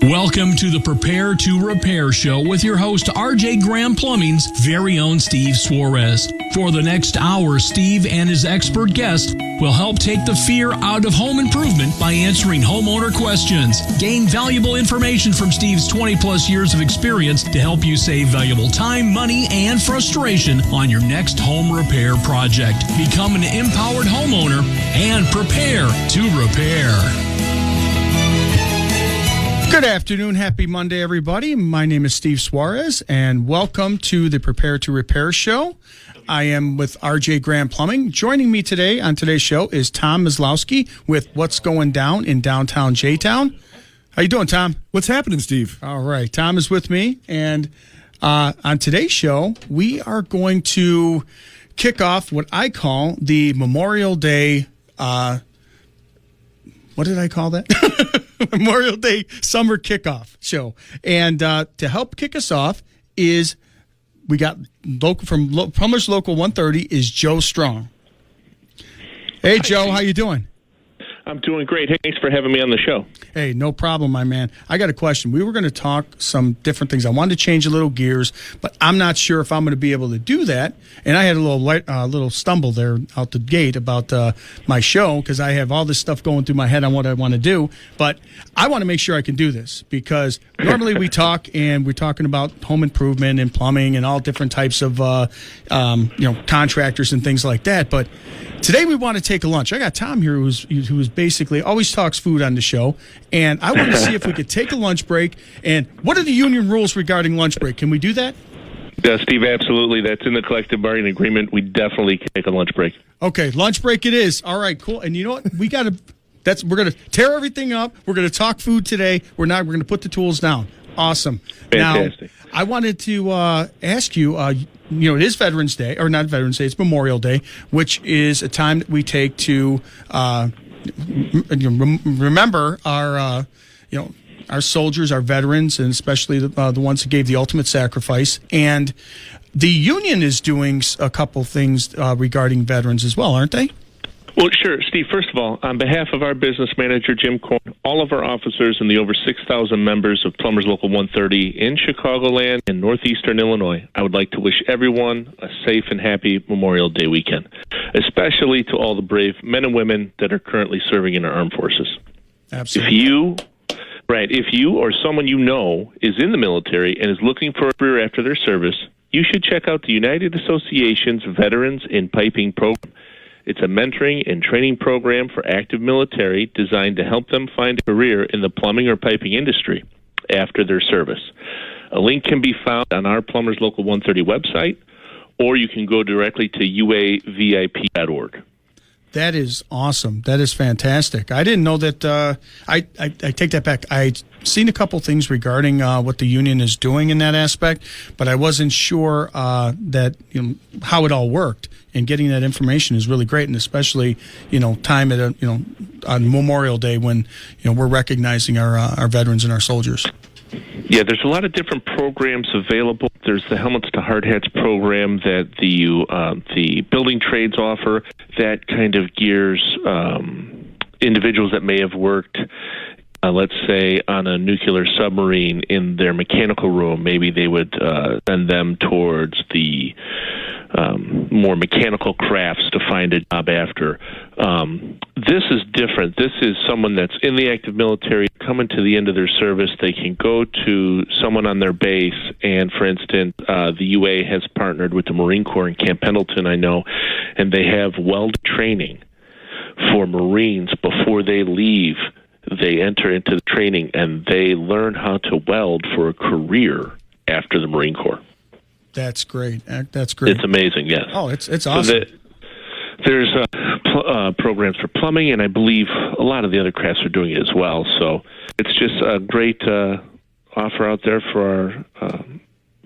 Welcome to the Prepare to Repair Show with your host, RJ Graham Plumbing's very own Steve Suarez. For the next hour, Steve and his expert guest will help take the fear out of home improvement by answering homeowner questions. Gain valuable information from Steve's 20-plus years of experience to help you save valuable time, money, and frustration on your next home repair project. Become an empowered homeowner and prepare to repair. Good afternoon. Happy Monday, everybody. My name is Steve Suarez, and welcome to the Prepare to Repair Show. I am with RJ Graham Plumbing. Joining me today on today's show is Tom Myslowski with What's Going Down in Downtown J-Town. How you doing, Tom? What's happening, Steve? All right. Tom is with me, and on today's show, we are going to kick off what I call the Memorial Day what did I call that? Memorial Day Summer Kickoff Show. And to help kick us off is we got from Plumbers Local 130 is Joe Strong. Hey, Joe, how you doing? I'm doing great. Hey, thanks for having me on the show. Hey, no problem, my man. I got a question. We were going to talk some different things. I wanted to change a little gears, but I'm not sure if I'm going to be able to do that. And I had a little stumble there out the gate about my show because I have all this stuff going through my head on what I want to do. But I want to make sure I can do this because normally we talk and we're talking about home improvement and plumbing and all different types of contractors and things like that. But today we want to take a lunch. I got Tom here who's basically always talks food on the show, and I want to see if we could take a lunch break. And what are the union rules regarding lunch break? Can we do that? Steve, absolutely. That's in the collective bargaining agreement. We definitely can take a lunch break. Okay, lunch break it is. All right, cool. And you know what? We're going to tear everything up. We're going to talk food today. We're going to put the tools down. Awesome. Fantastic. Now, I wanted to ask you, it is Veterans Day, or not Veterans Day, it's Memorial Day, which is a time that we take to remember our soldiers, our veterans, and especially the ones who gave the ultimate sacrifice. And the union is doing a couple things regarding veterans as well, aren't they? Well, sure. Steve, first of all, on behalf of our business manager, Jim Korn, all of our officers and the over 6,000 members of Plumbers Local 130 in Chicagoland and northeastern Illinois, I would like to wish everyone a safe and happy Memorial Day weekend, especially to all the brave men and women that are currently serving in our armed forces. Absolutely. If you or someone you know is in the military and is looking for a career after their service, you should check out the United Association's Veterans in Piping program. It's a mentoring and training program for active military designed to help them find a career in the plumbing or piping industry after their service. A link can be found on our Plumbers Local 130 website, or you can go directly to uavip.org. That is awesome. That is fantastic. I didn't know that. I take that back. I'd seen a couple things regarding what the union is doing in that aspect, but I wasn't sure that how it all worked. And getting that information is really great, and especially time at on Memorial Day when we're recognizing our veterans and our soldiers. Yeah, there's a lot of different programs available. There's the Helmets to Hard Hats program that the building trades offer. That kind of gears individuals that may have worked, let's say, on a nuclear submarine in their mechanical room. Maybe they would send them towards the more mechanical crafts to find a job after. This is different. This is someone that's in the active military, coming to the end of their service. They can go to someone on their base, and for instance, the UA has partnered with the Marine Corps in Camp Pendleton, I know, and they have weld training for Marines before they leave. They enter into the training, and they learn how to weld for a career after the Marine Corps. That's great. That's great. It's amazing, yes. Oh, it's awesome. So there's programs for plumbing, and I believe a lot of the other crafts are doing it as well. So it's just a great offer out there for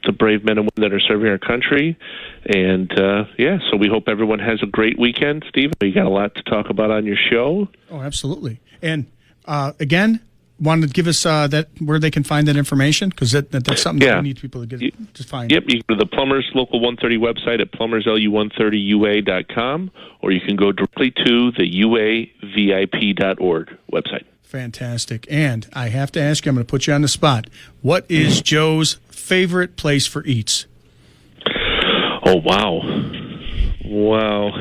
the brave men and women that are serving our country. And, so we hope everyone has a great weekend, Steve. You got a lot to talk about on your show. Oh, absolutely. And, again, wanted to give us that where they can find that information, because that's something that we need people to find. Yep, you can go to the Plumbers Local 130 website at plumberslu130ua.com, or you can go directly to the uavip.org website. Fantastic. And I have to ask you, I'm going to put you on the spot. What is Joe's favorite place for eats? Oh, wow. Wow.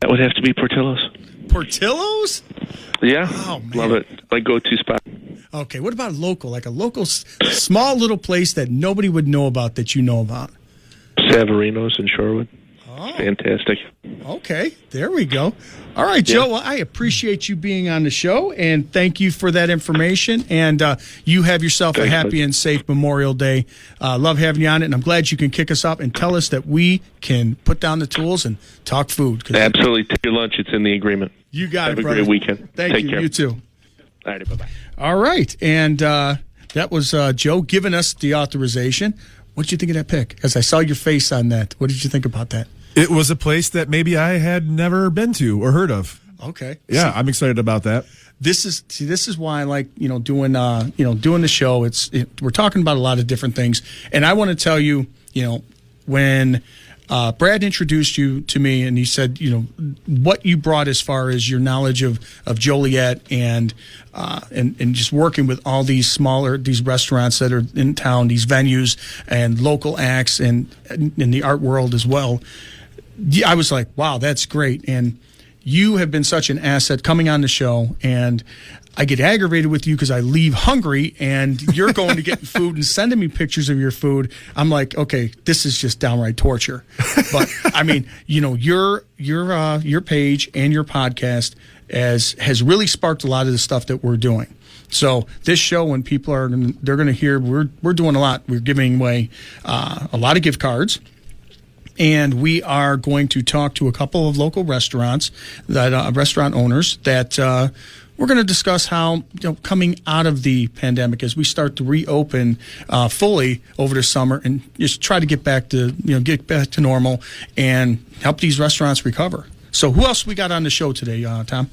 That would have to be Portillo's. Portillo's? Yeah. Oh, man. Love it. My go-to spot. Okay, what about local? Like a local, small little place that nobody would know about that you know about? Savarino's in Shorewood. Oh. Fantastic. Okay, there we go. All right, Joe, well, I appreciate you being on the show, and thank you for that information. And you have yourself a happy and safe Memorial Day. Love having you on it, and I'm glad you can kick us up and tell us that we can put down the tools and talk food. Absolutely. Take your lunch. It's in the agreement. You got it, brother. Have a great weekend. Thank you. Care. You too. All right, bye-bye. All right, and that was Joe giving us the authorization. What did you think of that pick? Because I saw your face on that. What did you think about that? It was a place that maybe I had never been to or heard of. Okay. Yeah, I'm excited about that. This is why I like doing the show. We're talking about a lot of different things, and I want to tell you, when Brad introduced you to me, and he said, what you brought as far as your knowledge of Joliet and just working with all these restaurants that are in town, these venues and local acts and in the art world as well. I was like, wow, that's great. And you have been such an asset coming on the show, and I get aggravated with you because I leave hungry and you're going to get food and sending me pictures of your food. I'm like, okay, this is just downright torture. But I mean, your page and your podcast has really sparked a lot of the stuff that we're doing. So this show, when people they're going to hear, we're doing a lot. We're giving away a lot of gift cards. And we are going to talk to a couple of local restaurants, restaurant owners, that we're going to discuss how, coming out of the pandemic, as we start to reopen fully over the summer, and just try to get back to normal and help these restaurants recover. So, who else we got on the show today, Tom?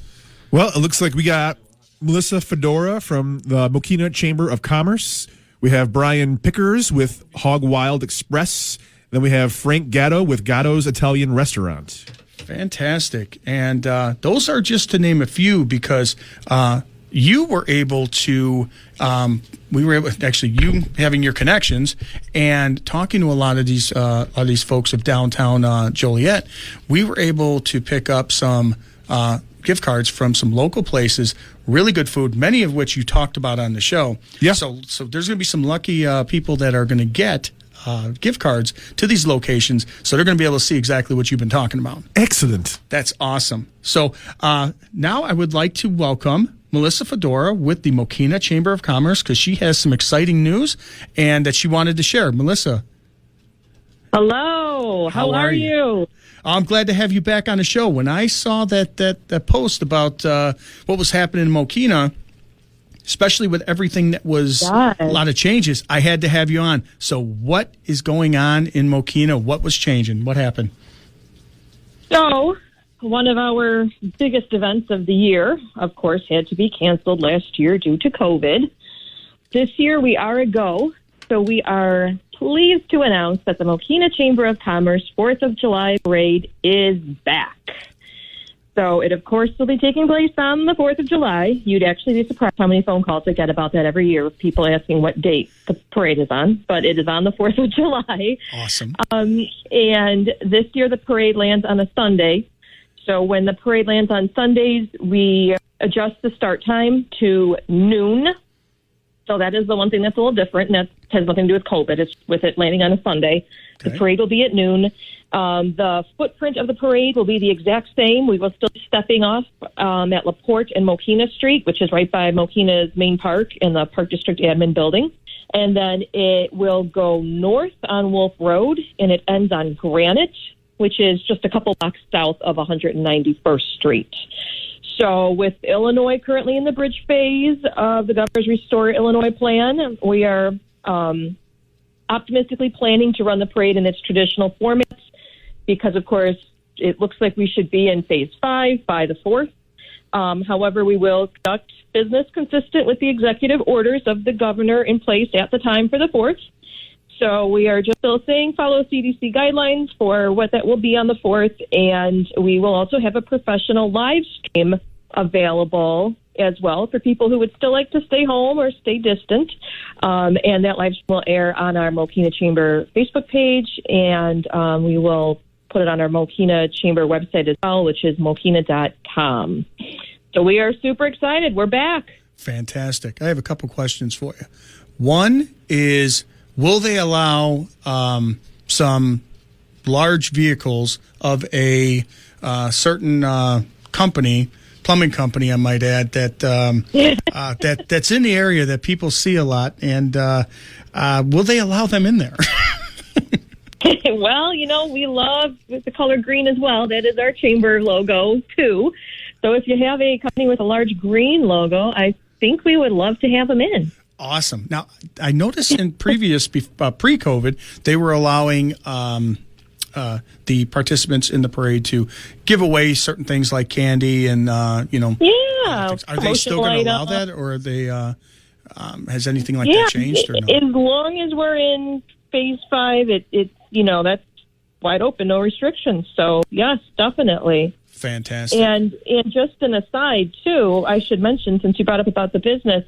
Well, it looks like we got Melissa Fedora from the Mokena Chamber of Commerce. We have Bryan Pikorz with Hog Wild Express. Then we have Frank Gatto with Gatto's Italian Restaurant. Fantastic. And those are just to name a few, because you were able to, you having your connections and talking to a lot of these folks of downtown Joliet, we were able to pick up some gift cards from some local places, really good food, many of which you talked about on the show. Yeah. So there's going to be some lucky people that are going to get gift cards to these locations, so they're going to be able to see exactly what you've been talking about. Excellent. That's awesome. So now I would like to welcome Melissa Fedora with the Mokena Chamber of Commerce, because she has some exciting news and that she wanted to share. Melissa. Hello. How are you? I'm glad to have you back on the show. When I saw that post about what was happening in Mokena, especially with everything that was a lot of changes, I had to have you on. So what is going on in Mokena? What was changing? What happened? So one of our biggest events of the year, of course, had to be canceled last year due to COVID. This year we are a go. So we are pleased to announce that the Mokena Chamber of Commerce 4th of July parade is back. So it, of course, will be taking place on the 4th of July. You'd actually be surprised how many phone calls I get about that every year, with people asking what date the parade is on. But it is on the 4th of July. Awesome. And this year the parade lands on a Sunday. So when the parade lands on Sundays, we adjust the start time to noon. So that is the one thing that's a little different, and that has nothing to do with COVID. It's with it landing on a Sunday. Okay. The parade will be at noon. The footprint of the parade will be the exact same. We will still be stepping off at LaPorte and Mokena Street, which is right by Mokena's main park in the Park District Admin Building. And then it will go north on Wolf Road, and it ends on Granite, which is just a couple blocks south of 191st Street. So with Illinois currently in the bridge phase of the Governor's Restore Illinois plan, we are optimistically planning to run the parade in its traditional formats, because, of course, it looks like we should be in phase 5 by the 4th. However, we will conduct business consistent with the executive orders of the governor in place at the time for the 4th. So we are just still saying follow CDC guidelines for what that will be on the 4th, and we will also have a professional live stream available as well for people who would still like to stay home or stay distant. And that live stream will air on our Mokena Chamber Facebook page, and we will put it on our Mokena Chamber website as well, which is mokina.com. So we are super excited. We're back. Fantastic. I have a couple questions for you. One is, will they allow some large vehicles of a certain company, plumbing company, I might add, that that's in the area that people see a lot, and will they allow them in there? Well, we love the color green as well. That is our chamber logo, too. So if you have a company with a large green logo, I think we would love to have them in. Awesome. Now, I noticed in previous, pre-COVID, they were allowing the participants in the parade to give away certain things like candy and, Yeah. Are they still going to allow that, or are they, has anything like that changed or no? As long as we're in phase 5, it's that's wide open, no restrictions. So, yes, definitely. Fantastic. And just an aside, too, I should mention, since you brought up about the business,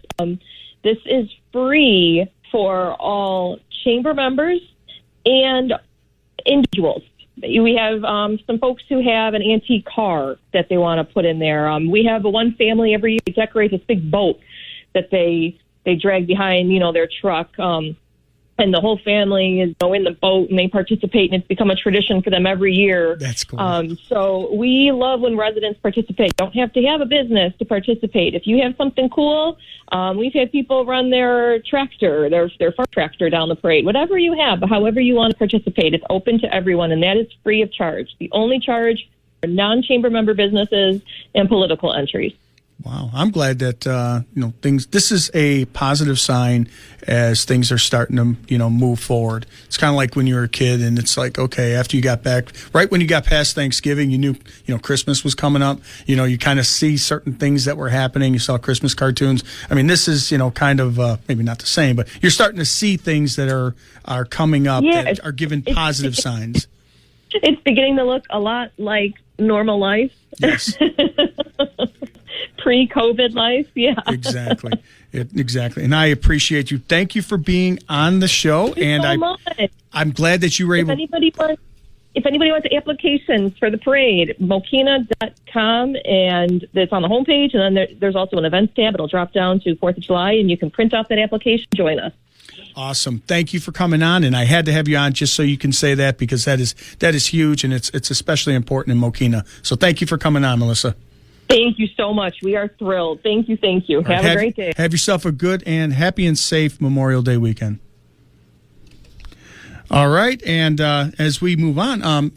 this is free for all chamber members and individuals. We have some folks who have an antique car that they want to put in there. We have one family every year decorate this big boat that they drag behind, their truck. And the whole family is in the boat, and they participate, and it's become a tradition for them every year. That's cool. So we love when residents participate. Don't have to have a business to participate. If you have something cool, we've had people run their tractor, their farm tractor down the parade. Whatever you have, however you want to participate, it's open to everyone, and that is free of charge. The only charge are non-chamber member businesses and political entries. Wow, I'm glad that things. This is a positive sign as things are starting to move forward. It's kind of like when you were a kid, and it's like, okay, after you got back, right when you got past Thanksgiving, you knew Christmas was coming up. You kind of see certain things that were happening. You saw Christmas cartoons. I mean, this is kind of maybe not the same, but you're starting to see things that are coming up that are giving positive signs. It's beginning to look a lot like normal life. Yes. Pre-COVID life, yeah. Exactly. And I appreciate you. Thank you for being on the show. Thank you so much. I'm glad that you were able. If anybody wants applications for the parade, mokina.com, and it's on the homepage. And then there's also an events tab. It'll drop down to 4th of July, and you can print off that application. Join us. Awesome. Thank you for coming on, and I had to have you on just so you can say that, because that is huge, and it's especially important in Mokena. So thank you for coming on, Melissa. Thank you so much. We are thrilled. Thank you. Have a great day. Have yourself a good and happy and safe Memorial Day weekend. All right, and as we move on,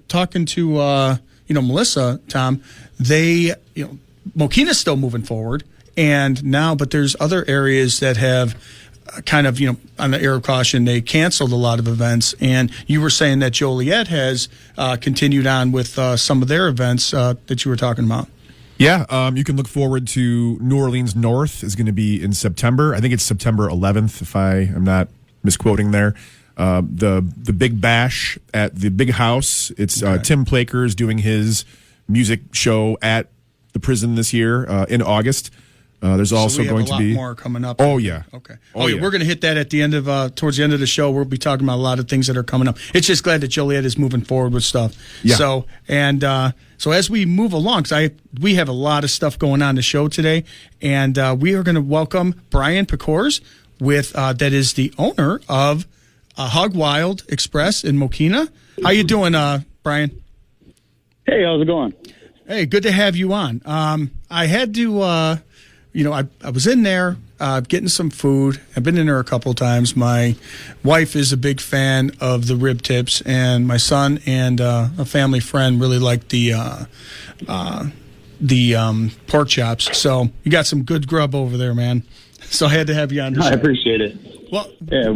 talking to Melissa, Tom, Mokena's still moving forward, but there's other areas that have kind of, on the air of caution, they canceled a lot of events. And you were saying that Joliet has continued on with some of their events that you were talking about. Yeah, you can look forward to New Orleans North is going to be in September. I think it's September 11th, if I am not misquoting there. The Big Bash at the Big House. It's Tim Pikorz doing his music show at the prison this year in August. There's also going to be more coming up. Oh yeah. Okay. Yeah. We're going to hit that at the end of towards the end of the show. We'll be talking about a lot of things that are coming up. It's just glad that Joliet is moving forward with stuff. Yeah. So as we move along, because we have a lot of stuff going on the show today, and we are going to welcome Bryan Picours that is the owner of Hog Wild Express in Mokena. How you doing, Bryan? Hey, how's it going? Hey, good to have you on. I had to, I was in there getting some food. I've been in there a couple of times. My wife is a big fan of the rib tips, and my son and a family friend really like the pork chops. So you got some good grub over there, man. So I had to have you on the show. I appreciate it. Well, yeah,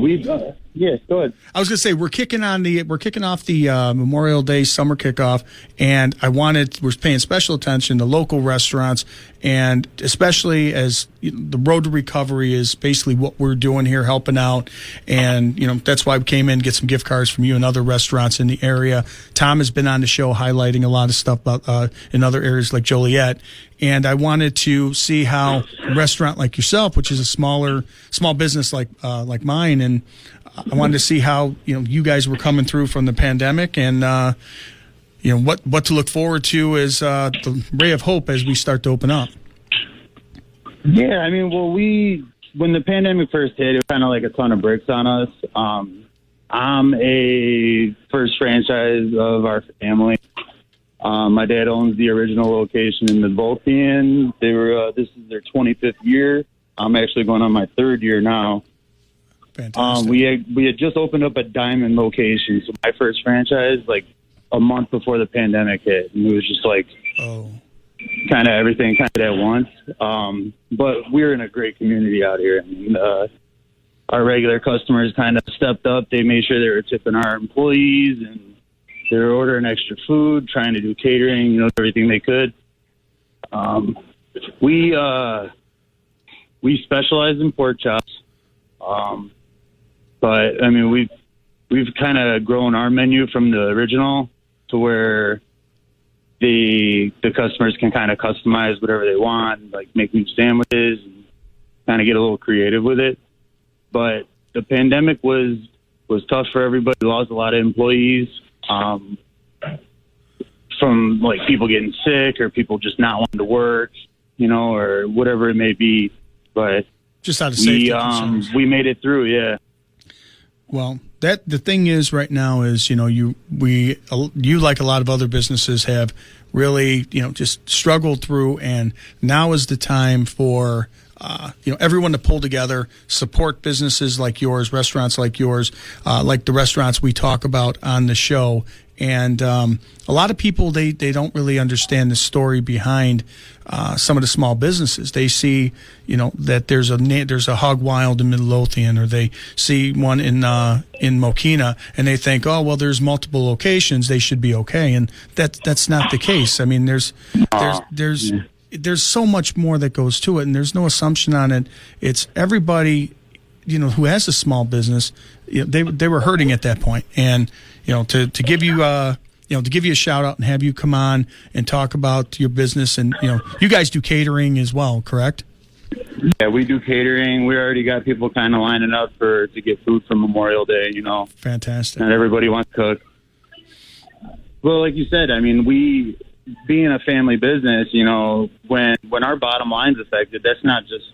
Yes, go ahead. I was going to say we're kicking off the Memorial Day summer kickoff, and we're paying special attention to local restaurants, and especially as the road to recovery is basically what we're doing here, helping out, and that's why we came in to get some gift cards from you and other restaurants in the area. Tom has been on the show highlighting a lot of stuff about in other areas like Joliet, and I wanted to see how a restaurant like yourself, which is a small business like mine, and I wanted to see how you guys were coming through from the pandemic, and what to look forward to as the ray of hope as we start to open up. Yeah, I mean, well, when the pandemic first hit, it was kind of like a ton of bricks on us. I'm a first franchise of our family. My dad owns the original location in Midlothian. This is their 25th year. I'm actually going on my third year now. Fantastic. We had just opened up a diamond location, so my first franchise, like a month before the pandemic hit, and it was just like kind of everything kind of at once. But we're in a great community out here. I mean, our regular customers kind of stepped up. They made sure they were tipping our employees, and they were ordering extra food, trying to do catering, everything they could. We specialize in pork chops. But I mean, we've kind of grown our menu from the original to where the customers can kind of customize whatever they want, like make new sandwiches and kind of get a little creative with it. But the pandemic was tough for everybody. We lost a lot of employees, from like people getting sick or people just not wanting to work, or whatever it may be. But just out of safety concerns. We made it through, yeah. Well, the thing is right now is, you like a lot of other businesses have really, just struggled through, and now is the time for, everyone to pull together, support businesses like yours, restaurants like yours, like the restaurants we talk about on the show. And a lot of people, they don't really understand the story behind some of the small businesses. They see, that there's a Hog Wild in Midlothian, or they see one in Mokina, and they think, oh well, there's multiple locations, they should be okay, and that's not the case. I mean, there's so much more that goes to it, and there's no assumption on it. It's everybody, who has a small business, they were hurting at that point, and to give you to give you a shout out and have you come on and talk about your business, and you guys do catering as well, correct? Yeah, we do catering. We already got people kind of lining up to get food for Memorial Day. Fantastic. Not everybody wants to cook. Well, like you said, I mean, being a family business, when our bottom line's affected, that's not just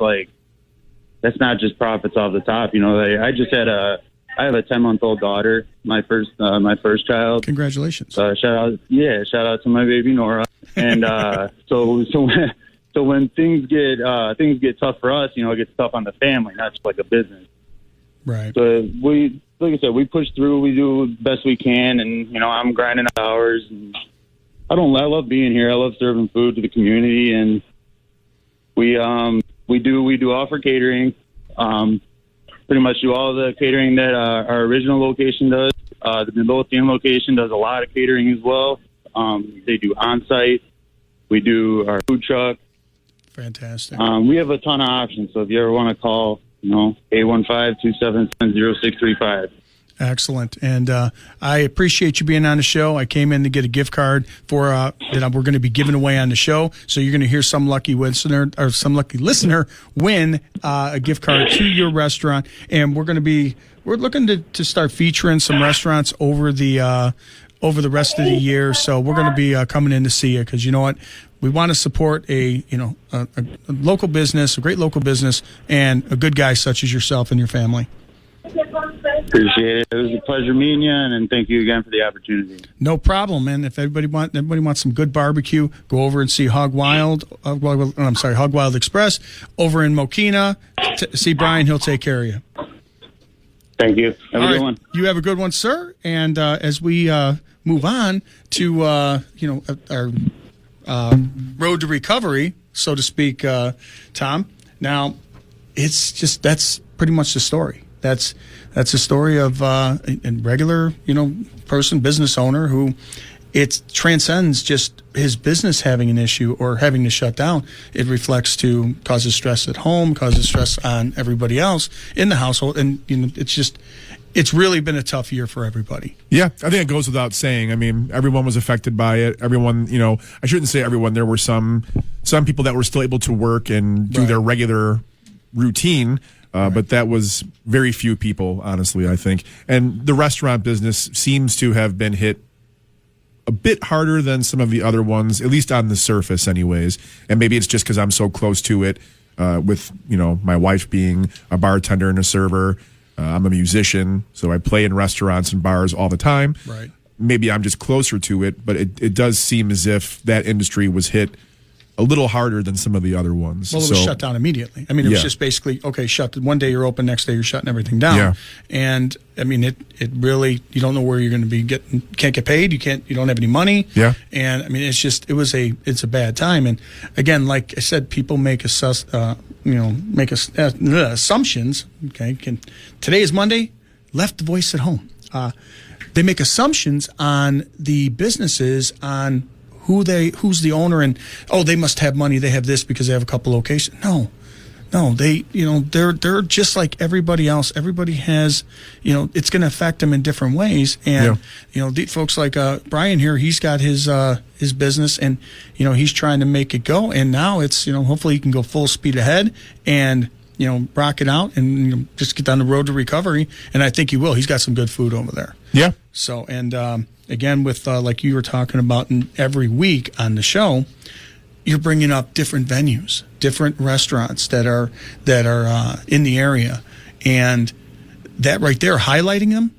profits off the top. I have a 10-month-old daughter, my first child. Congratulations! Shout out to my baby Nora. And so when things get tough for us, it gets tough on the family, not just like a business. Right. So like I said, we push through. We do the best we can, and I'm grinding hours. And I love being here. I love serving food to the community, and we do offer catering. Pretty much do all the catering that our original location does. The Midlothian location does a lot of catering as well. They do on-site. We do our food truck. Fantastic. We have a ton of options, so if you ever want to call, 815-277-0635. Excellent. And I appreciate you being on the show. I came in to get a gift card for that we're going to be giving away on the show. So you're going to hear some lucky listener win a gift card to your restaurant. And we're looking to start featuring some restaurants over the rest of the year. So we're going to be coming in to see you, because you know what? We want to support a local business, a great local business, and a good guy such as yourself and your family. Appreciate it. It was a pleasure meeting you, and thank you again for the opportunity. No problem, man. If everybody wants some good barbecue, go over and see Hog Wild Express over in Mokina. See Bryan; he'll take care of you. Thank you. Have a good one. You have a good one, sir. And as we move on to our road to recovery, so to speak, Tom. Now, that's pretty much the story. That's a story of a regular, person, business owner who it transcends just his business having an issue or having to shut down. It reflects to causes stress at home, causes stress on everybody else in the household. And, it's really been a tough year for everybody. Yeah, I think it goes without saying. I mean, everyone was affected by it. Everyone, I shouldn't say everyone. There were some people that were still able to work and do their regular routine, but that was very few people, honestly, I think. And the restaurant business seems to have been hit a bit harder than some of the other ones, at least on the surface anyways. And maybe it's just because I'm so close to it with, my wife being a bartender and a server. I'm a musician, so I play in restaurants and bars all the time. Right. Maybe I'm just closer to it, but it does seem as if that industry was hit a little harder than some of the other ones. Well, it was shut down immediately. I mean, it was just basically, shut. One day you're open, next day you're shutting everything down. Yeah. And I mean, it really, you don't know where you're going to be can't get paid. You don't have any money. Yeah. And I mean, it's a bad time. And again, like I said, people make assumptions. Okay. Today is Monday. Left the voice at home. They make assumptions on the businesses on who's the owner, and they must have money, they have this because they have a couple locations. No, they're just like everybody else. Everybody has, it's going to affect them in different ways. And folks like Bryan here, he's got his business, and he's trying to make it go. And now it's hopefully he can go full speed ahead and rock it out and just get down the road to recovery. And I think he will. He's got some good food over there. Yeah. So again, with like you were talking about every week on the show, you're bringing up different venues, different restaurants that are in the area, and that right there, highlighting them,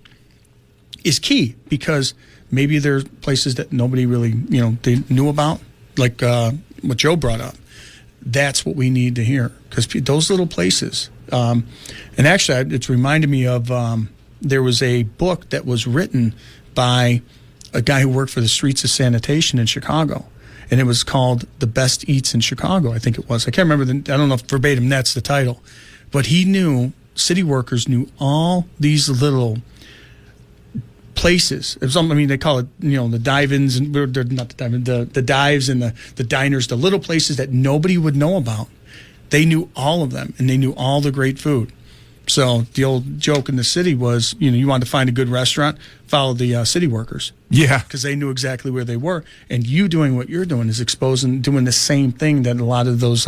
is key, because maybe there are places that nobody really they knew about, like what Joe brought up. That's what we need to hear, because those little places. And actually, it's reminded me of there was a book that was written by a guy who worked for the Streets of Sanitation in Chicago, and it was called The Best Eats in Chicago, I think it was. I can't remember. I don't know if verbatim that's the title, but he knew, city workers knew all these little places. They call it, the dive-ins, and they're not the dive-in, the dives and the diners, the little places that nobody would know about. They knew all of them, and they knew all the great food. So the old joke in the city was, you wanted to find a good restaurant, follow the city workers. Yeah. Because they knew exactly where they were. And you doing what you're doing is doing the same thing that a lot of those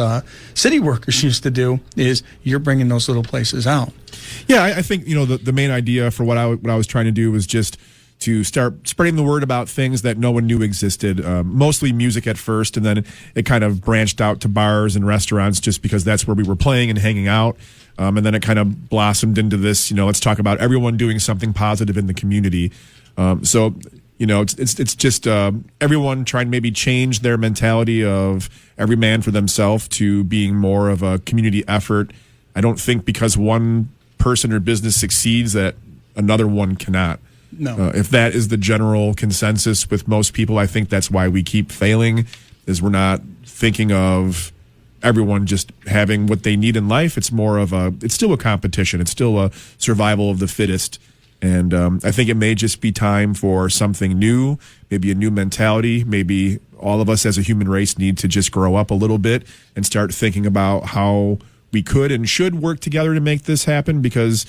city workers used to do, is you're bringing those little places out. Yeah, I think, the main idea for what I was trying to do was just to start spreading the word about things that no one knew existed, mostly music at first, and then it kind of branched out to bars and restaurants just because that's where we were playing and hanging out. And then it kind of blossomed into this, let's talk about everyone doing something positive in the community. So it's just everyone trying to maybe change their mentality of every man for themselves to being more of a community effort. I don't think because one person or business succeeds that another one cannot. No. If that is the general consensus with most people, I think that's why we keep failing, is we're not thinking of everyone just having what they need in life. It's more of it's still a competition. It's still a survival of the fittest. And I think it may just be time for something new, maybe a new mentality. Maybe all of us as a human race need to just grow up a little bit and start thinking about how we could and should work together to make this happen, because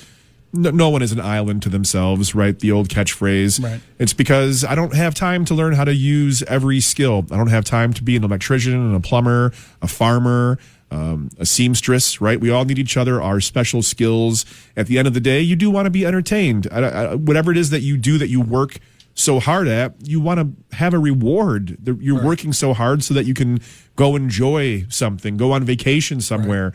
no one is an island to themselves, right? The old catchphrase. Right. It's because I don't have time to learn how to use every skill. I don't have time to be an electrician and a plumber, a farmer, a seamstress, right? We all need each other, our special skills. At the end of the day, you do want to be entertained. Whatever it is that you do that you work so hard at, you want to have a reward. You're working so hard so that you can go enjoy something, go on vacation somewhere,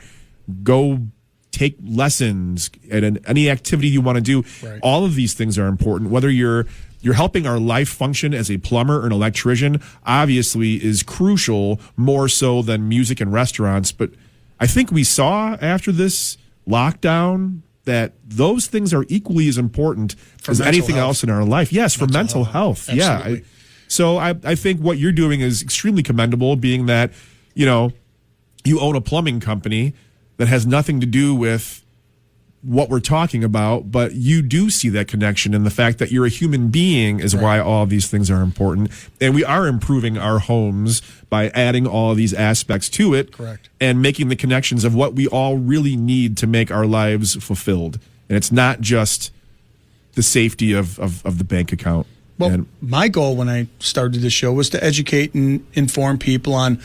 go take lessons, and any activity you want to do. Right. All of these things are important. Whether you're helping our life function as a plumber or an electrician, obviously is crucial, more so than music and restaurants. But I think we saw after this lockdown that those things are equally as important as anything else in our life. Yes, for mental health. Absolutely. Yeah. So I think what you're doing is extremely commendable, being that, you own a plumbing company that has nothing to do with what we're talking about, but you do see that connection, and the fact that you're a human being is why all of these things are important. And we are improving our homes by adding all of these aspects to it. Correct. And making the connections of what we all really need to make our lives fulfilled. And it's not just the safety of the bank account. Well, my goal when I started the show was to educate and inform people on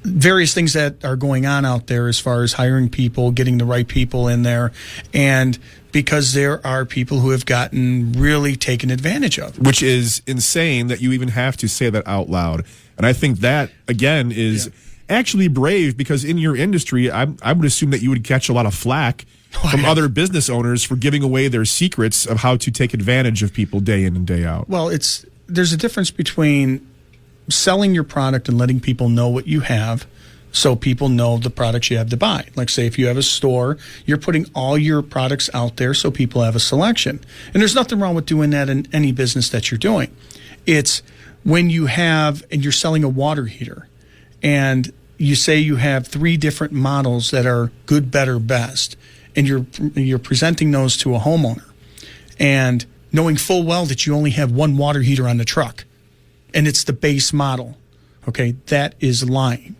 various things that are going on out there as far as hiring people, getting the right people in there, and because there are people who have gotten really taken advantage of. Which is insane that you even have to say that out loud. And I think that, again, is actually brave, because in your industry, I would assume that you would catch a lot of flack from other business owners for giving away their secrets of how to take advantage of people day in and day out. Well, there's a difference between selling your product and letting people know what you have, so people know the products you have to buy. Like, say, if you have a store, you're putting all your products out there so people have a selection. And there's nothing wrong with doing that in any business that you're doing. It's when you have, and you're selling a water heater, and you say you have 3 different models that are good, better, best, and you're presenting those to a homeowner, and knowing full well that you only have 1 water heater on the truck, and it's the base model, okay, that is lying.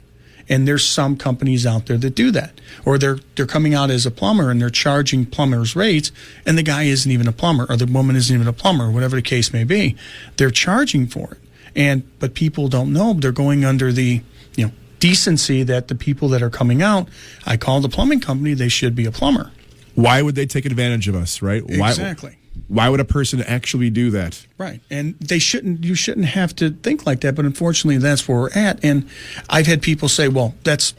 And there's some companies out there that do that. Or they're coming out as a plumber and they're charging plumbers rates, and the guy isn't even a plumber, or the woman isn't even a plumber, or whatever the case may be. They're charging for it. But people don't know. They're going under the decency that the people that are coming out, I call the plumbing company, they should be a plumber. Why would they take advantage of us, right? Exactly. Why would a person actually do that? Right. And you shouldn't have to think like that, but unfortunately that's where we're at. And I've had people say, well, that's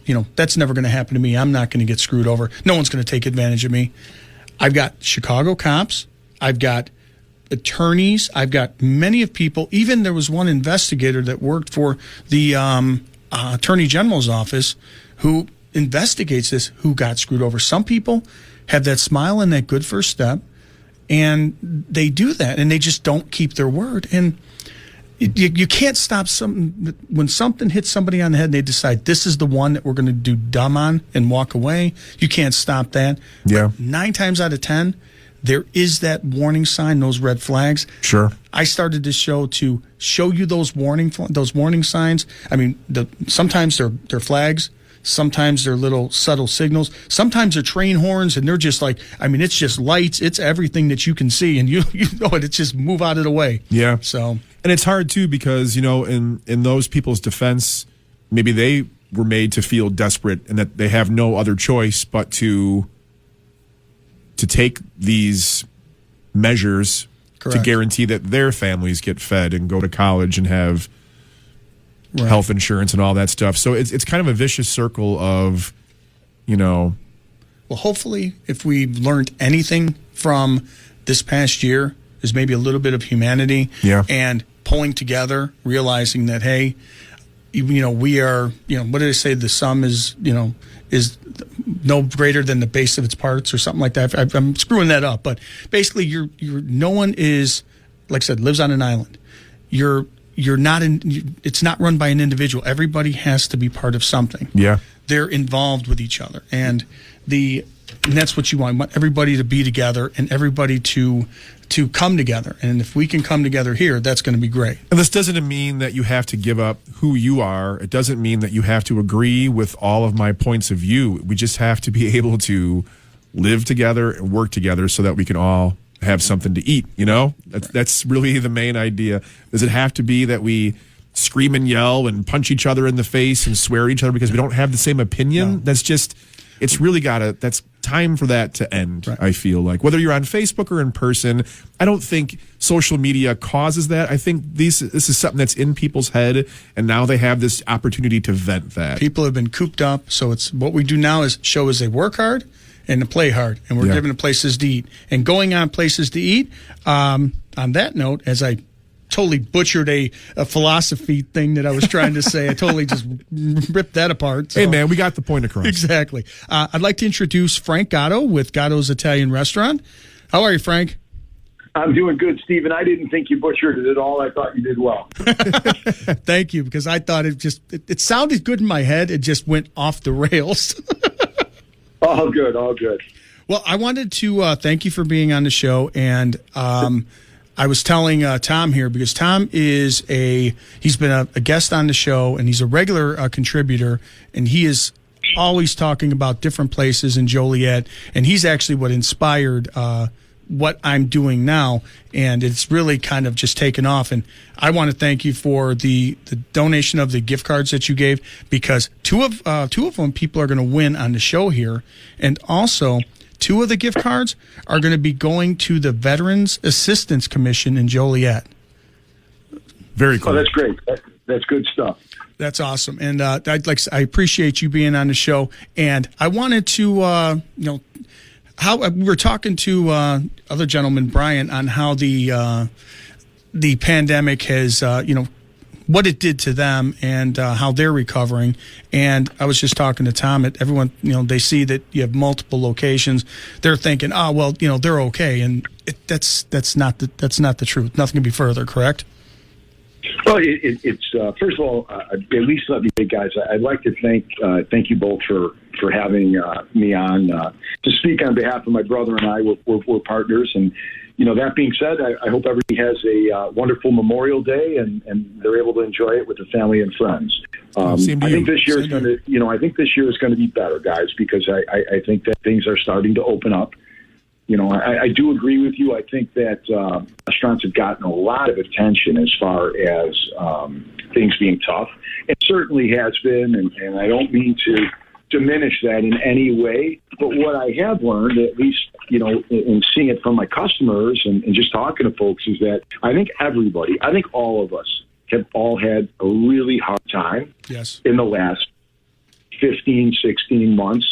never going to happen to me. I'm not going to get screwed over. No one's going to take advantage of me. I've got Chicago cops. I've got attorneys. I've got many of people. Even there was one investigator that worked for the Attorney General's office who investigates this, who got screwed over. Some people have that smile and that good first step, and they do that, and they just don't keep their word. And you can't stop something. When something hits somebody on the head and they decide this is the one that we're going to do dumb on and walk away, you can't stop that. Yeah. But 9 times out of 10, there is that warning sign, those red flags. Sure. I started this show to show you those warning signs. I mean, sometimes they're flags. Sometimes they're little subtle signals. Sometimes they're train horns, and they're just like, I mean, it's just lights. It's everything that you can see, and you know it. It's just move out of the way. Yeah. So, and it's hard too, because in those people's defense, maybe they were made to feel desperate and that they have no other choice but to take these measures Correct. to guarantee that their families get fed and go to college and have health insurance and all that stuff. So it's kind of a vicious circle of, Well, hopefully, if we've learned anything from this past year, is maybe a little bit of humanity and pulling together, realizing that, hey, we are, what did I say? The sum is no greater than the base of its parts, or something like that. I'm screwing that up, but basically, no one is, like I said, lives on an island. You're not it's not run by an individual. Everybody has to be part of something. Yeah, they're involved with each other, and that's what you want. You want everybody to be together and everybody to come together. And if we can come together here, that's going to be great. And this doesn't mean that you have to give up who you are. It doesn't mean that you have to agree with all of my points of view. We just have to be able to live together and work together so that we can all have something to eat. That's really the main idea. Does it have to be that we scream and yell and punch each other in the face and swear at each other because we don't have the same opinion? No. It's really that's time for that to end. Right. I feel like, whether you're on Facebook or in person, I don't think social media causes that. I think this is something that's in people's head, and now they have this opportunity to vent that. People have been cooped up, so it's what we do now is show as they work hard and to play hard, and we're giving them places to eat. And going on places to eat, on that note, as I totally butchered a philosophy thing that I was trying to say. I totally just ripped that apart. So. Hey, man, we got the point across. Exactly. I'd like to introduce Frank Gatto with Gatto's Italian Restaurant. How are you, Frank? I'm doing good, Stephen. I didn't think you butchered it at all. I thought you did well. Thank you, because I thought it sounded good in my head. It just went off the rails. All good, all good. Well, I wanted to thank you for being on the show, and I was telling Tom here, because Tom he's been a guest on the show, and he's a regular contributor, and he is always talking about different places in Joliet, and he's actually what inspired what I'm doing now, and it's really kind of just taken off. And I want to thank you for the donation of the gift cards that you gave, because two of them people are going to win on the show here, and also 2 of the gift cards are going to be going to the Veterans Assistance Commission in Joliet. Very cool. Oh, that's great. That's good stuff. That's awesome, and I appreciate you being on the show. And I wanted to, how we were talking to other gentleman, Bryan, on how the pandemic has, what it did to them and how they're recovering. And I was just talking to Tom. Everyone, they see that you have multiple locations. They're thinking, they're okay, and that's not the truth. Nothing can be further. Correct? Well, it's first of all, at least let me say, guys, I'd like to thank you both for having me on to speak on behalf of my brother and I. We're partners, and that being said, I hope everybody has a wonderful Memorial Day and they're able to enjoy it with their family and friends. I think this year is going to, I think this year is going to be better, guys, because I think that things are starting to open up. I do agree with you. I think that restaurants have gotten a lot of attention as far as things being tough. It certainly has been, and I don't mean to diminish that in any way. But what I have learned, at least, in seeing it from my customers and just talking to folks, is that I think all of us have all had a really hard time in the last 15, 16 months.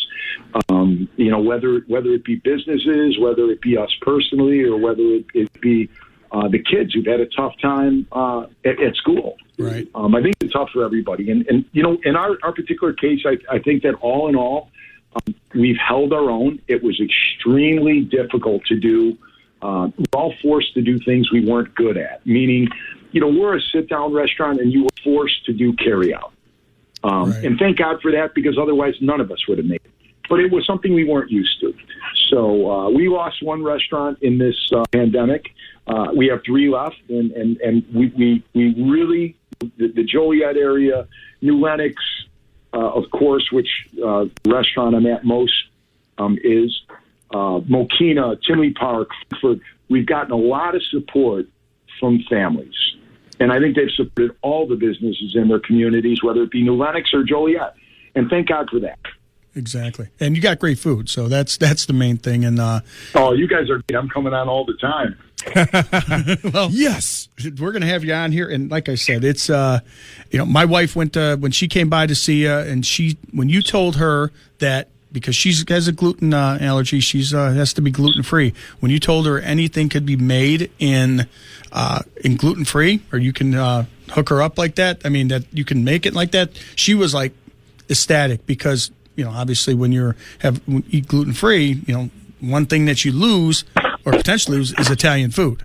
Whether it be businesses, whether it be us personally, or whether it be the kids who've had a tough time at school. Right. I think it's tough for everybody. And in our particular case, I think that all in all, we've held our own. It was extremely difficult to do. We're all forced to do things we weren't good at, meaning, we're a sit-down restaurant and you were forced to do carry-out. Right. And thank God for that, because otherwise none of us would have made it. But it was something we weren't used to. So we lost one restaurant in this pandemic. We have 3 left, and we really, the Joliet area, New Lenox, of course, which restaurant I'm at most is, Mokina, Tinley Park, Frankfurt. We've gotten a lot of support from families. And I think they've supported all the businesses in their communities, whether it be New Lenox or Joliet. And thank God for that. Exactly. And you got great food, so that's the main thing. And you guys are great. I'm coming on all the time. Well, yes, we're going to have you on here. And like I said, it's my wife went when she came by to see you, and when you told her that, because she has a gluten allergy, she's has to be gluten free. When you told her anything could be made in gluten free, or you can hook her up like that, I mean, that you can make it like that, she was like ecstatic, because obviously when you eat gluten free, one thing that you lose or potentially lose is Italian food.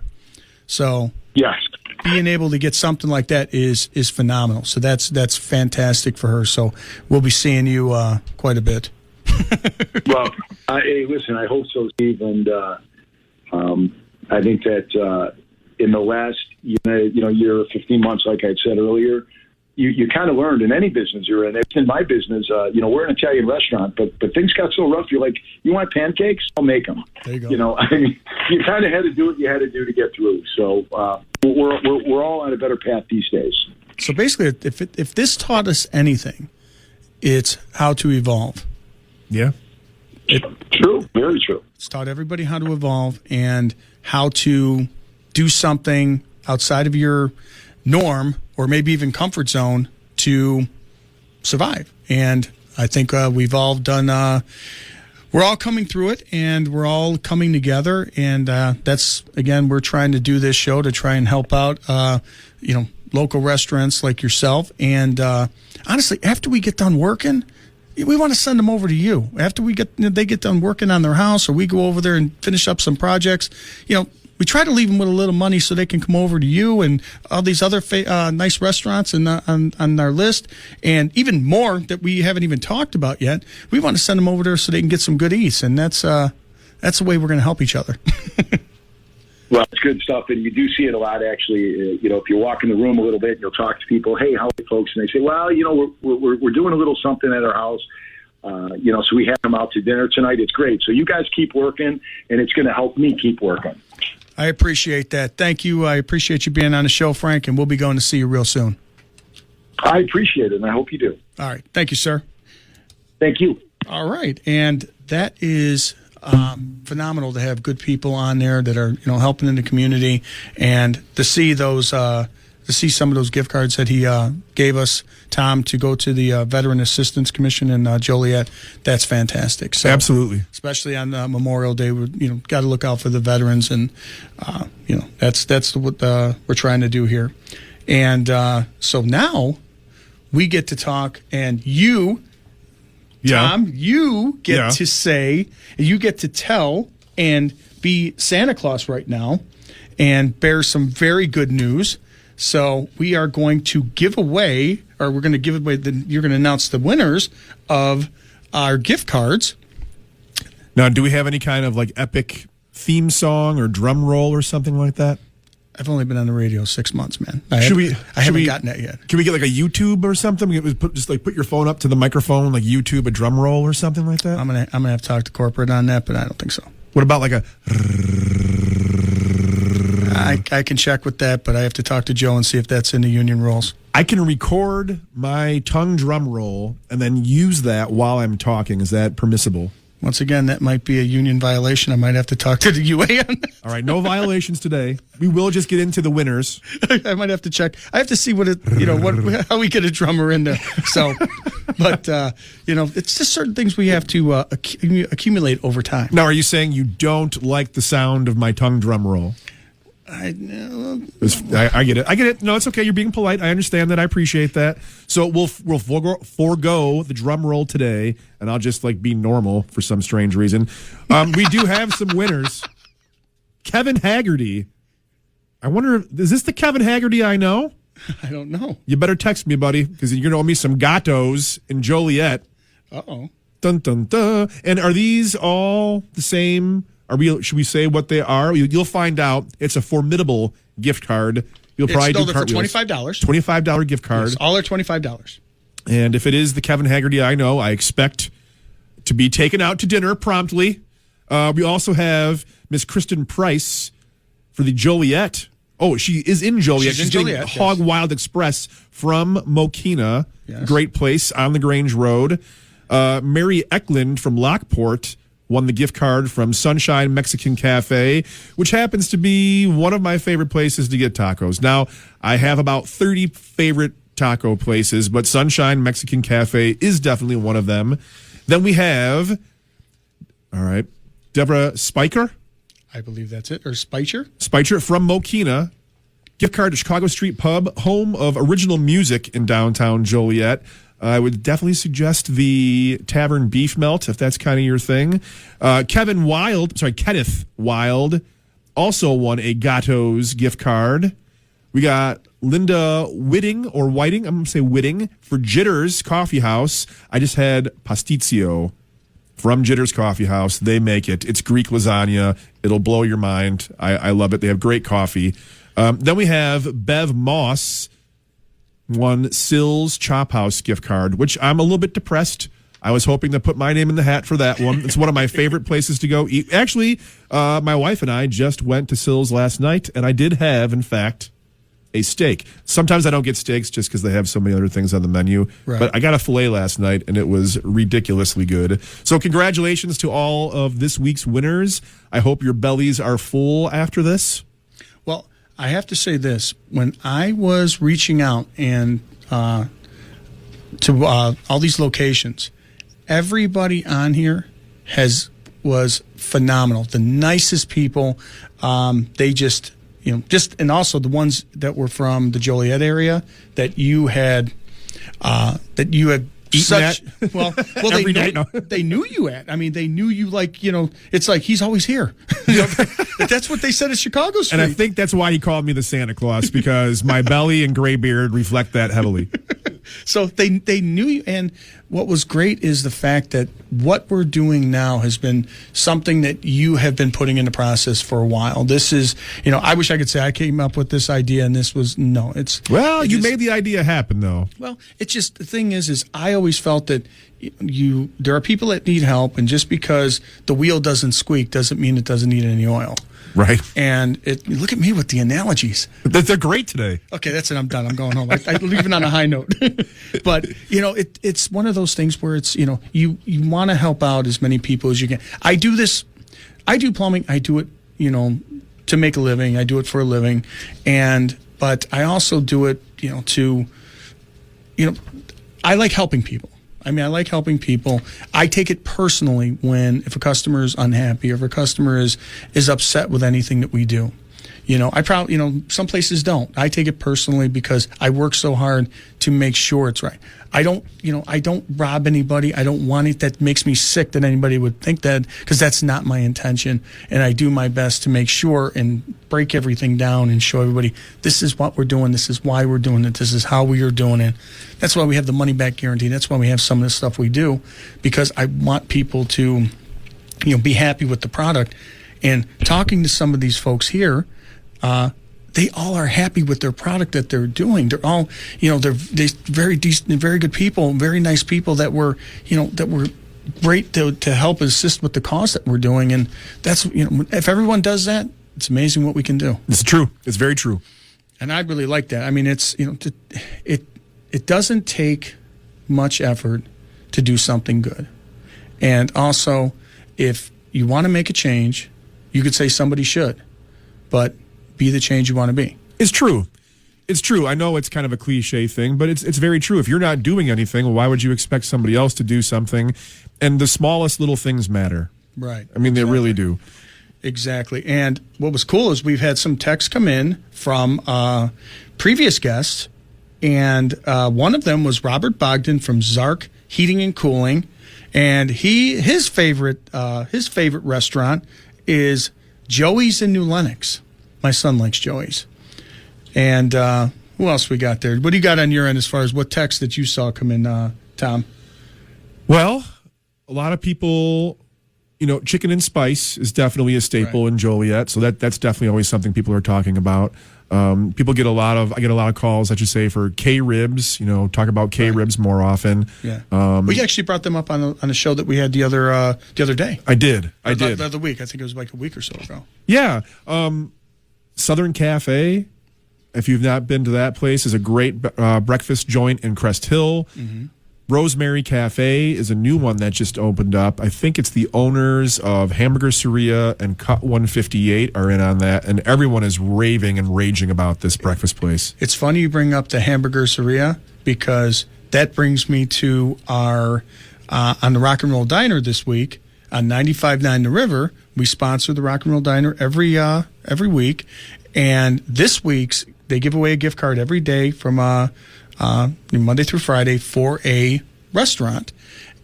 So yes, being able to get something like that is phenomenal. So that's fantastic for her. So we'll be seeing you quite a bit. Well, hey, listen, I hope so, Steve. And I think that in the last year, 15 months, like I said earlier, you kind of learned in any business you're in. In my business, we're an Italian restaurant, but things got so rough. You're like, you want pancakes? I'll make them. There you go. You kind of had to do what you had to do to get through. So we're all on a better path these days. So basically, if this taught us anything, it's how to evolve. Yeah. True. Very true. It's taught everybody how to evolve and how to do something outside of your norm, or maybe even comfort zone, to survive. And I think we've all done, we're all coming through it, and we're all coming together. And that's, again, we're trying to do this show to try and help out, local restaurants like yourself. And honestly, after we get done working, we want to send them over to you. After they get done working on their house, or we go over there and finish up some projects, we try to leave them with a little money so they can come over to you and all these other nice restaurants on our list, and even more that we haven't even talked about yet. We want to send them over there so they can get some good eats, and that's that's the way we're going to help each other. Well, it's good stuff, and you do see it a lot, actually. If you walk in the room a little bit and you'll talk to people, hey, how are you folks? And they say, well, we're doing a little something at our house. So we have them out to dinner tonight. It's great. So you guys keep working, and it's going to help me keep working. I appreciate that. Thank you. I appreciate you being on the show, Frank, and we'll be going to see you real soon. I appreciate it, and I hope you do. All right. Thank you, sir. Thank you. All right. And that is phenomenal to have good people on there that are, helping in the community, and to see those, to see some of those gift cards that he gave us, Tom, to go to the Veteran Assistance Commission in Joliet. That's fantastic. So, absolutely, especially on Memorial Day, we got to look out for the veterans, and that's what we're trying to do here. And so now we get to talk, and you. Yeah. Tom, you get to say, you get to tell and be Santa Claus right now and bear some very good news. So we are going to give away, or we're going to give away, you're going to announce the winners of our gift cards. Now, do we have any kind of epic theme song or drum roll or something like that? I've only been on the radio 6 months, man. I haven't gotten that yet. Can we get a YouTube or something? Put your phone up to the microphone, YouTube a drum roll or something like that? I'm gonna have to talk to corporate on that, but I don't think so. What about I can check with that, but I have to talk to Joe and see if that's in the union rules. I can record my tongue drum roll and then use that while I'm talking. Is that permissible? Once again, that might be a union violation. I might have to talk to the UA on that. All right, no violations today. We will just get into the winners. I might have to check. I have to see how we get a drummer in there. So, but it's just certain things we have to accumulate over time. Now, are you saying you don't like the sound of my tongue drum roll? I get it. I get it. No, it's okay. You're being polite. I understand that. I appreciate that. So we'll forego the drum roll today, and I'll just be normal for some strange reason. We do have some winners. Kevin Haggerty. I wonder, is this the Kevin Haggerty I know? I don't know. You better text me, buddy, because you're going to owe me some Gattos in Joliet. Uh-oh. Dun, dun, dun. And are these all the same? Should we say what they are? You'll find out. It's a formidable gift card. You'll probably do cartwheels. For $25. $25 gift card. Yes, all are $25. And if it is the Kevin Haggerty I know, I expect to be taken out to dinner promptly. We also have Miss Kristen Price for the Joliet. Oh, she is in Joliet. She's getting Joliet, Hog Wild Express from Mokina. Yes. Great place on the Grange Road. Mary Eklund from Lockport won the gift card from Sunshine Mexican Cafe, which happens to be one of my favorite places to get tacos. Now, I have about 30 favorite taco places, but Sunshine Mexican Cafe is definitely one of them. Then we have, Deborah Spiker. I believe that's it. Or Spicher. Spicher from Mokina. Gift card to Chicago Street Pub, home of original music in downtown Joliet. I would definitely suggest the Tavern Beef Melt, if that's kind of your thing. Kenneth Wild also won a Gatto's gift card. We got Linda Whiting, I'm going to say Whiting, for Jitters Coffee House. I just had Pastizio from Jitters Coffee House. They make it. It's Greek lasagna. It'll blow your mind. I love it. They have great coffee. Then we have Bev Moss, won Sills Chop House gift card, which I'm a little bit depressed. I was hoping to put my name in the hat for that one. It's one of my favorite places to go eat. Actually, my wife and I just went to Sills last night, and I did have, in fact, a steak. Sometimes I don't get steaks just because they have so many other things on the menu. Right. But I got a filet last night, and it was ridiculously good. So congratulations to all of this week's winners. I hope your bellies are full after this. Well, I have to say this. When I was reaching out and to all these locations, everybody on here was phenomenal. The nicest people. They just and also the ones that were from the Joliet area that you had such well they knew you at. I mean, they knew you it's like he's always here. That's what they said at Chicago Street. And I think that's why he called me the Santa Claus, because my belly and gray beard reflect that heavily. So they knew you. And what was great is the fact that what we're doing now has been something that you have been putting into process for a while. This is, I wish I could say I came up with this idea and this was, no, it's. Well, you made the idea happen, though. Well, it's just, the thing is I always felt that there are people that need help, and just because the wheel doesn't squeak doesn't mean it doesn't need any oil. Right. And look at me with the analogies. They're great today. Okay, that's it. I'm done. I'm going home. I'm leaving on a high note. But, it's one of those things where it's, you want to help out as many people as you can. I do plumbing. I do it, to make a living. I do it for a living. But I also do it, I like helping people. I like helping people. I take it personally if a customer is unhappy or if a customer is upset with anything that we do. Some places don't. I take it personally because I work so hard to make sure it's right. I don't rob anybody. I don't want it. That makes me sick that anybody would think that, because that's not my intention. And I do my best to make sure and break everything down and show everybody this is what we're doing. This is why we're doing it. This is how we are doing it. That's why we have the money back guarantee. That's why we have some of the stuff we do, because I want people to, be happy with the product. And talking to some of these folks here, they all are happy with their product that they're doing. They're all, they're very decent, very good people, very nice people that were great to help assist with the cause that we're doing. And that's, if everyone does that, it's amazing what we can do. It's true. It's very true. And I really like that. It's, it doesn't take much effort to do something good. And also, if you want to make a change, you could say somebody should, but be the change you want to be. It's true. It's true. I know it's kind of a cliche thing, but it's very true. If you're not doing anything, well, why would you expect somebody else to do something? And the smallest little things matter. Right. They really do. Exactly. And what was cool is we've had some texts come in from previous guests, and one of them was Robert Bogdan from Zark Heating and Cooling, and his favorite restaurant is Joey's in New Lenox. My son likes Joey's. And who else we got there? What do you got on your end as far as what text that you saw come in, Tom? Well, a lot of people, chicken and spice is definitely a staple in Joliet. So that's definitely always something people are talking about. I get a lot of calls, I should say, for K-ribs, talk about K-ribs more often. Yeah. We actually brought them up on a show that we had the other day. I did. The other week. I think it was like a week or so ago. Yeah. Southern Cafe, if you've not been to that place, is a great breakfast joint in Crest Hill. Mm-hmm. Rosemary Cafe is a new one that just opened up. I think it's the owners of Hamburgeria and Cut 158 are in on that, and everyone is raving and raging about this breakfast place. It's funny you bring up the Hamburgeria, because that brings me to our on the Rock and Roll Diner this week on 95.9 The River. We sponsor the Rock and Roll Diner every week, and this week's they give away a gift card every day from Monday through Friday for a restaurant.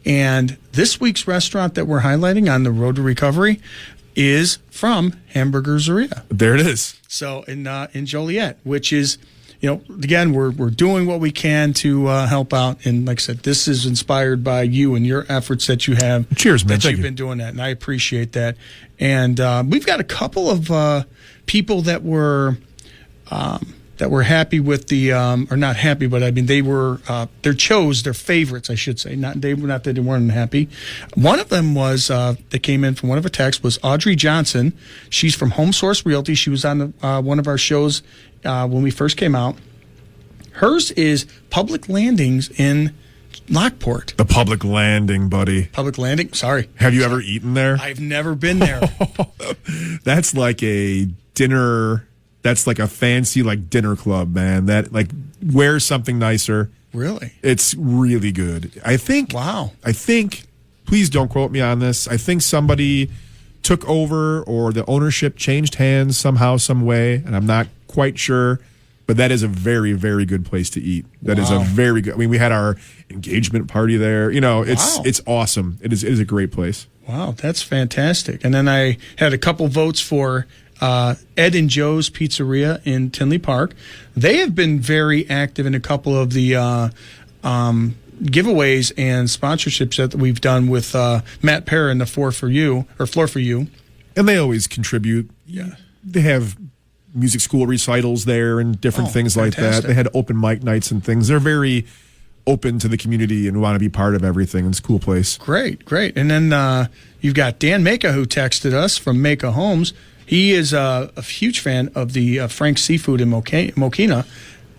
And this week's restaurant that we're highlighting on the Road to Recovery is from Hamburgeria. There it is. So in Joliet, which is, again, we're doing what we can to help out. And like I said, this is inspired by you and your efforts that you have. Cheers, man. That you've been doing that, and I appreciate that. And we've got a couple of people that were happy with the, or not happy, but they were, their favorites, I should say. Not that they weren't unhappy. One of them was, that came in from one of a text was Audrey Johnson. She's from Home Source Realty. She was on one of our shows when we first came out. Hers is Public Landings in Lockport. The Public Landing, buddy. Public Landing? Sorry. Have you ever eaten there? I've never been there. That's like a dinner... That's like a fancy dinner club, man. That wear something nicer. Really? It's really good. I think. Wow. Please don't quote me on this. I think somebody took over or the ownership changed hands somehow, some way, and I'm not quite sure. But that is a very, very good place to eat. That is a very good. we had our engagement party there. It's awesome. It is a great place. Wow, that's fantastic. And then I had a couple votes for Ed and Joe's Pizzeria in Tinley Park. They have been very active in a couple of the giveaways and sponsorships that we've done with Matt Perrin, the Floor for You. And they always contribute. Yeah. They have music school recitals there and different things like fantastic. that. They had open mic nights and things. They're very open to the community and want to be part of everything. It's a cool place. Great. And then you've got Dan Maka, who texted us from Maka Homes. He is a huge fan of the Frank's Seafood in Mokina.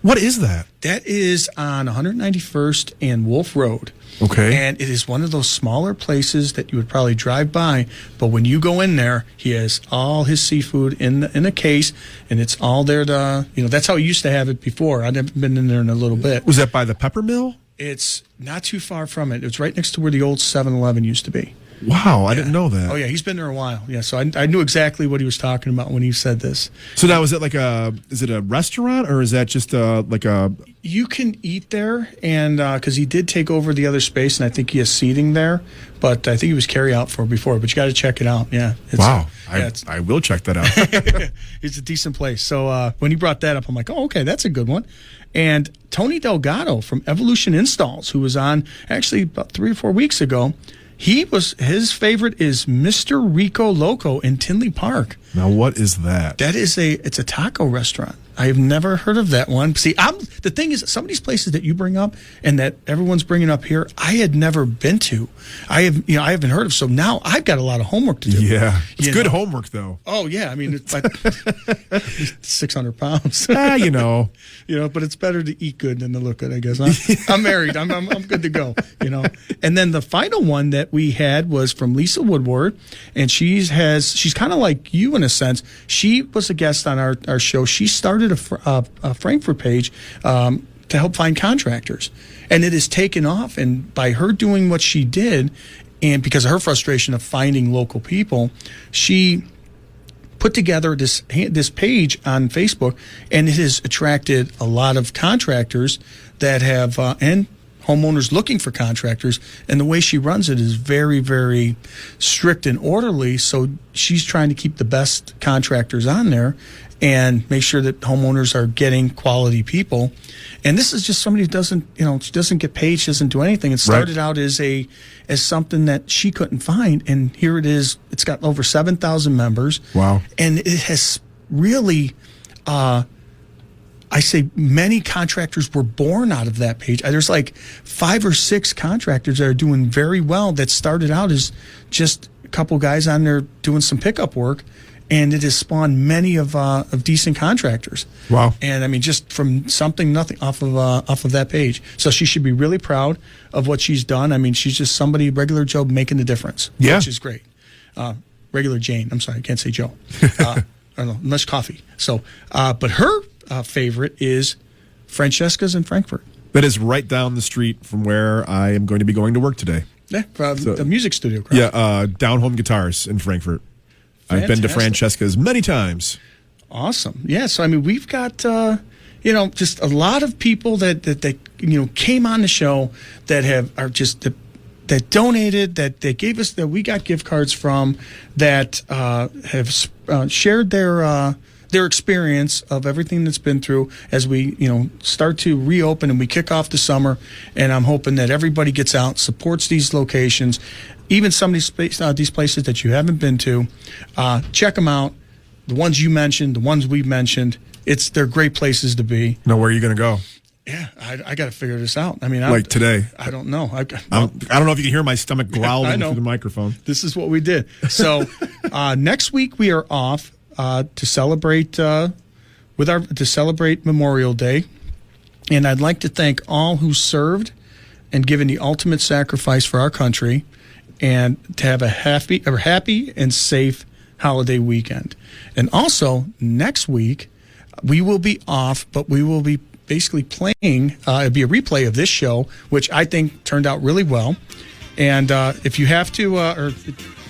What is that? That is on 191st and Wolf Road. Okay. And it is one of those smaller places that you would probably drive by, but when you go in there, he has all his seafood in a case, and it's all there to, that's how he used to have it before. I've never been in there in a little bit. Was that by the pepper mill? It's not too far from it. It's right next to where the old 7-Eleven used to be. Wow, I didn't know that. Oh, yeah, he's been there a while. Yeah, so I knew exactly what he was talking about when he said this. So now, is it a restaurant, or is that just like a... You can eat there, and because he did take over the other space, and I think he has seating there, but I think he was carry out for before, but you got to check it out. Yeah. Wow, I will check that out. It's a decent place. So when he brought that up, I'm like, oh, okay, that's a good one. And Tony Delgado from Evolution Installs, who was on actually about 3 or 4 weeks ago, his favorite is Mr. Rico Loco in Tinley Park. Now, what is that? It's a taco restaurant. I have never heard of that one. See, the thing is, some of these places that you bring up and that everyone's bringing up here, I had never been to. I haven't heard of. So now I've got a lot of homework to do. Yeah, it's good homework though. Oh yeah, I mean, it's like 600 pounds. But it's better to eat good than to look good, I guess. Huh? I'm married. I'm good to go. And then the final one that we had was from Lisa Woodward, and she's kind of like you in a sense. She was a guest on our show. She started a Frankfurt page to help find contractors, and it has taken off. And by her doing what she did, and because of her frustration of finding local people, she put together this page on Facebook, and it has attracted a lot of contractors that have and homeowners looking for contractors. And the way she runs it is very, very strict and orderly. So she's trying to keep the best contractors on there and make sure that homeowners are getting quality people. And this is just somebody who doesn't, she doesn't get paid, she doesn't do anything. It started out as something that she couldn't find, and here it is. It's got over 7,000 members. Wow. And it has really, I say many contractors were born out of that page. There's like 5 or 6 contractors that are doing very well that started out as just a couple guys on there doing some pickup work. And it has spawned many of decent contractors. Wow! And I mean, just from nothing off of that page. So she should be really proud of what she's done. I mean, she's just somebody, regular Joe, making a difference. Yeah, which is great. Regular Jane. I'm sorry, I can't say Joe. I don't know, unless coffee. So, but her favorite is Francesca's in Frankfurt. That is right down the street from where I am going to be going to work today. Yeah, the music studio. Correct? Yeah, Down Home Guitars in Frankfurt. Fantastic. I've been to Francesca's many times. Awesome. Yeah, so I mean, we've got just a lot of people that came on the show that donated, that they gave us, that we got gift cards from, that have shared their experience of everything that's been through as we start to reopen and we kick off the summer. And I'm hoping that everybody gets out, supports these locations. Even some of these places that you haven't been to, check them out. The ones you mentioned, the ones we've mentioned, they're great places to be. Now, where are you going to go? Yeah, I got to figure this out. I mean, today. I don't know. I don't know if you can hear my stomach growling through the microphone. This is what we did. So next week we are off to celebrate Memorial Day, and I'd like to thank all who served and given the ultimate sacrifice for our country, and to have a happy and safe holiday weekend. And also, next week, we will be off, but we will be basically playing, it'll be a replay of this show, which I think turned out really well. And if you have to,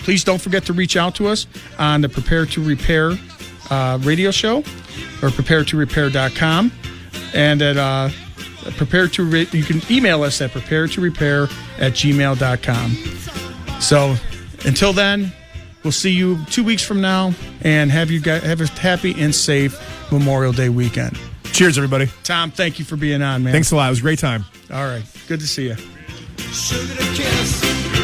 please don't forget to reach out to us on the Prepare to Repair radio show, or preparetorepair.com. And at you can email us at preparetorepair@gmail.com. So until then, we'll see you 2 weeks from now, and have a happy and safe Memorial Day weekend. Cheers, everybody. Tom, thank you for being on, man. Thanks a lot. It was a great time. All right. Good to see you. Sugar to kiss.